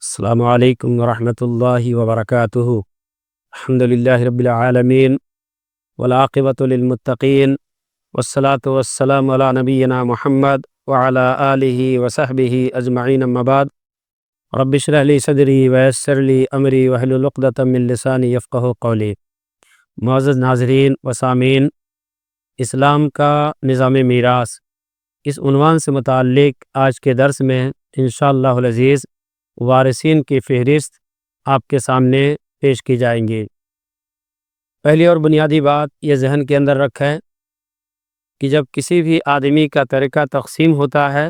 السلام علیکم ورحمۃ اللہ وبرکاتہ۔ الحمد للہ رب العالمین والعاقبۃ للمتقین والصلاة والسلام علی نبینا محمد وعلی آلہ وصحبہ اجمعین، اما بعد۔ رب اشرح لی صدری ویسر لی امری واحلل عقدۃ من لسانی یفقہوا قولی۔ معزز ناظرین و سامعین، اسلام کا نظام میراث، اس عنوان سے متعلق آج کے درس میں انشاءاللہ العزیز وارثین کی فہرست آپ کے سامنے پیش کی جائیں گی۔ پہلی اور بنیادی بات یہ ذہن کے اندر رکھیں کہ جب کسی بھی آدمی کا ترکہ تقسیم ہوتا ہے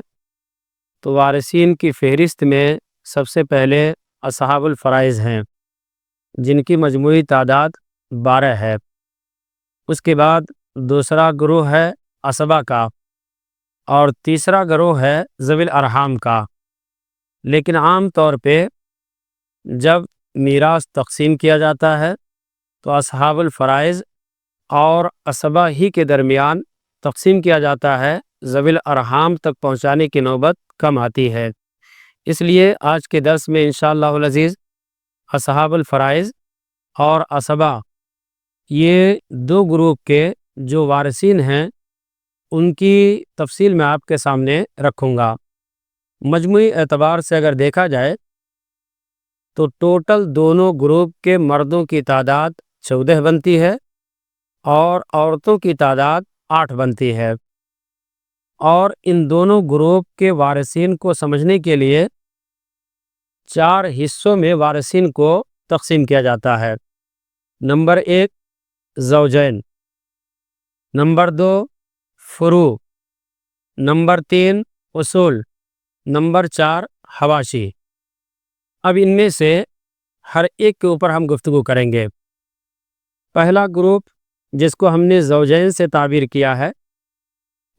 تو وارثین کی فہرست میں سب سے پہلے اصحاب الفرائض ہیں، جن کی مجموعی تعداد 12 ہے۔ اس کے بعد دوسرا گروہ ہے عصبہ کا، اور تیسرا گروہ ہے ذوی الارحام کا۔ لیکن عام طور پہ جب میراث تقسیم کیا جاتا ہے تو اصحاب الفرائض اور عصبہ ہی کے درمیان تقسیم کیا جاتا ہے، ذوی الارحام تک پہنچانے کی نوبت کم آتی ہے۔ اس لیے آج کے درس میں انشاءاللہ العزیز اصحاب الفرائض اور عصبہ، یہ دو گروپ کے جو وارثین ہیں، ان کی تفصیل میں آپ کے سامنے رکھوں گا۔ مجموعی اعتبار سے اگر دیکھا جائے تو ٹوٹل دونوں گروپ کے مردوں کی تعداد 14 بنتی ہے اور عورتوں کی تعداد 8 بنتی ہے۔ اور ان دونوں گروپ کے وارثین کو سمجھنے کے لیے 4 حصوں میں وارثین کو تقسیم کیا جاتا ہے۔ نمبر 1 زوجین، نمبر 2 فروع، نمبر 3 اصول، نمبر 4 حواشی۔ اب ان میں سے ہر ایک کے اوپر ہم گفتگو کریں گے۔ پہلا گروپ جس کو ہم نے زوجین سے تعبیر کیا ہے،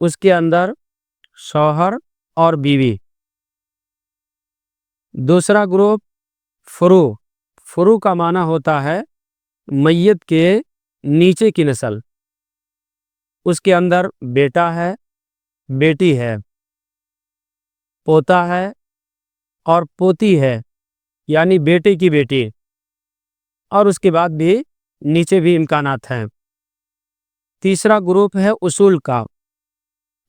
اس کے اندر شوہر اور بیوی۔ دوسرا گروپ فروع، فروع کا معنی ہوتا ہے میت کے نیچے کی نسل۔ اس کے اندر بیٹا ہے، بیٹی ہے، پوتا ہے اور پوتی ہے، یعنی بیٹے کی بیٹی، اور اس کے بعد بھی نیچے بھی امکانات ہیں۔ تیسرا گروپ ہے اصول کا۔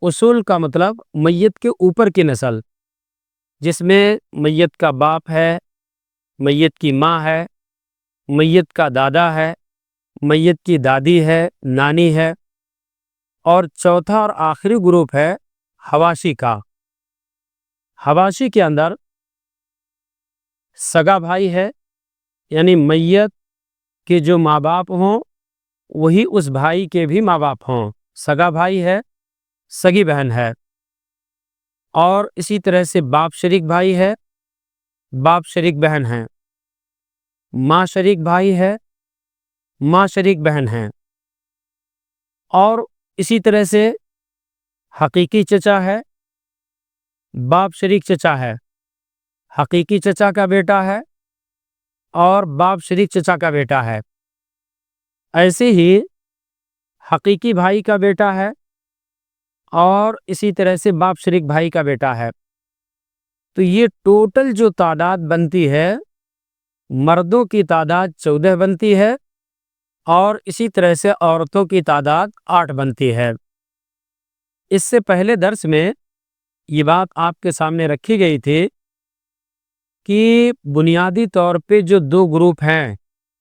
اصول کا مطلب میت کے اوپر کی نسل، جس میں میت کا باپ ہے، میت کی ماں ہے، میت کا دادا ہے، میت کی دادی ہے، نانی ہے۔ اور چوتھا اور آخری گروپ ہے حواشی کا۔ حواشی کے اندر سگا بھائی ہے، یعنی میت کے جو ماں باپ ہوں وہی اس بھائی کے بھی ماں باپ ہوں۔ سگا بھائی ہے، سگی بہن ہے، اور اسی طرح سے باپ شریک بھائی ہے، باپ شریک بہن ہے، ماں شریک بھائی ہے، ماں شریک بہن ہے، اور اسی طرح سے حقیقی چچا ہے، باپ شریک چچا ہے، حقیقی چچا کا بیٹا ہے اور باپ شریک چچا کا بیٹا ہے۔ ایسے ہی حقیقی بھائی کا بیٹا ہے اور اسی طرح سے باپ شریک بھائی کا بیٹا ہے۔ تو یہ ٹوٹل جو تعداد بنتی ہے، مردوں کی تعداد 14 بنتی ہے اور اسی طرح سے عورتوں کی تعداد 8 بنتی ہے۔ اس سے پہلے درس میں یہ بات آپ کے سامنے رکھی گئی تھی کہ بنیادی طور پہ جو دو گروپ ہیں،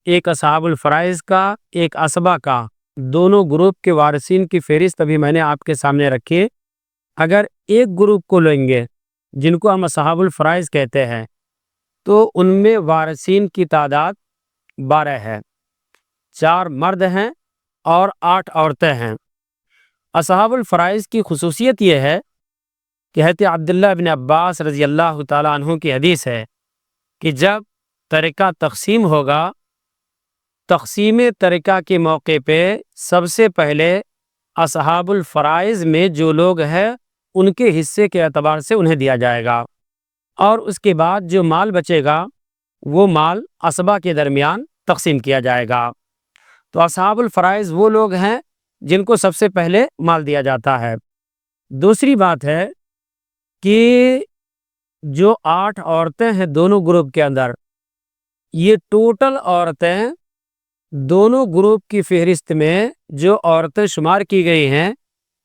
ایک اصحاب الفرائض کا، ایک عصبہ کا، دونوں گروپ کے وارثین کی فہرست ابھی میں نے آپ کے سامنے رکھی۔ اگر ایک گروپ کو لیں گے جن کو ہم اصحاب الفرائض کہتے ہیں، تو ان میں وارثین کی تعداد 12 ہے، 4 مرد ہیں اور 8 عورتیں ہیں۔ اصحاب الفرائض کی خصوصیت یہ ہے کہ حضرت عبداللہ بن عباس رضی اللہ تعالیٰ عنہ کی حدیث ہے کہ جب ترکہ تقسیم ہوگا، تقسیم ترکہ کے موقع پہ سب سے پہلے اصحاب الفرائض میں جو لوگ ہیں ان کے حصے کے اعتبار سے انہیں دیا جائے گا، اور اس کے بعد جو مال بچے گا وہ مال عصبہ کے درمیان تقسیم کیا جائے گا۔ تو اصحاب الفرائض وہ لوگ ہیں جن کو سب سے پہلے مال دیا جاتا ہے۔ دوسری بات ہے کہ جو 8 عورتیں ہیں دونوں گروپ کے اندر، یہ ٹوٹل عورتیں دونوں گروپ کی فہرست میں جو عورتیں شمار کی گئی ہیں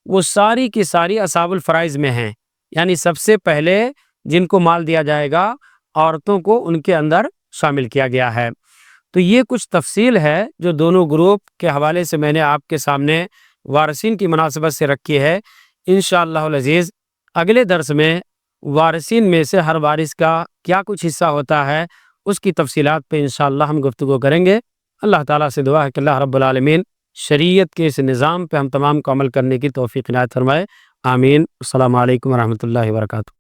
وہ ساری کی ساری اصحاب الفرائض میں ہیں، یعنی سب سے پہلے جن کو مال دیا جائے گا عورتوں کو ان کے اندر شامل کیا گیا ہے۔ تو یہ کچھ تفصیل ہے جو دونوں گروپ کے حوالے سے میں نے آپ کے سامنے وارثین کی مناسبت سے رکھی ہے۔ انشاءاللہ العزیز اگلے درس میں وارثین میں سے ہر وارث کا کیا کچھ حصہ ہوتا ہے اس کی تفصیلات پہ انشاءاللہ ہم گفتگو کریں گے۔ اللہ تعالیٰ سے دعا ہے کہ اللہ رب العالمین شریعت کے اس نظام پہ ہم تمام کو عمل کرنے کی توفیق عنایت فرمائے۔ آمین۔ السلام علیکم ورحمۃ اللہ وبرکاتہ۔